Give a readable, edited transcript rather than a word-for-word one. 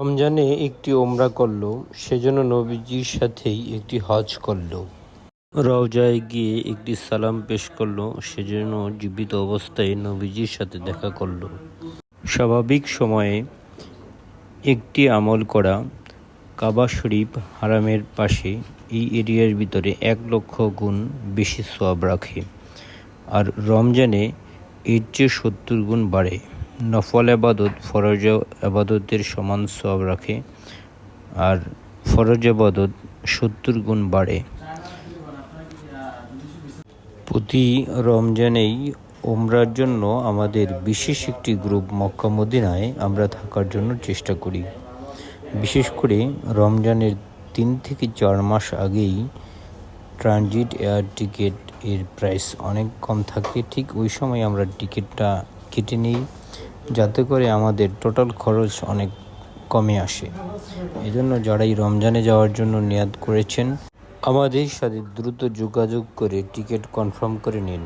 রমজানে একটি ওমরা করল, সেজন্য নবীজির সাথেই একটি হজ করল। রওজায় গিয়ে একটি সালাম পেশ করল, সেজন্য জীবিত অবস্থায় নবীজির সাথে দেখা করল। স্বাভাবিক সময়ে একটি আমল করা, কাবা শরীফ হারামের পাশে এই এরিয়ার ভিতরে 1,00,000 গুণ বেশি সওয়াব রাখে, আর রমজানে এর চেয়ে 70 গুণ বাড়ে। নফল আবাদত ফরজ আবাদতের সমান সওয়াব রাখে, আর ফরজ আবাদত 70 গুণ বাড়ে। প্রতি রমজানেই ওমরার জন্য আমাদের বিশেষ একটি গ্রুপ মক্কা মদিনায় আমরা থাকার জন্য চেষ্টা করি। বিশেষ করে রমজানের 3 থেকে 4 মাস আগেই ট্রানজিট এয়ার টিকিট এর প্রাইস অনেক কম থাকে। ঠিক ওই সময় আমরা টিকিটটা কেটে নিই, যাতে করে আমাদের টোটাল খরচ অনেক কমে আসে। এজন্য যারাই রমজানে যাওয়ার জন্য নিয়াত করেছেন, আমাদের সাথে দ্রুত যোগাযোগ করে টিকিট কনফার্ম করে নিন।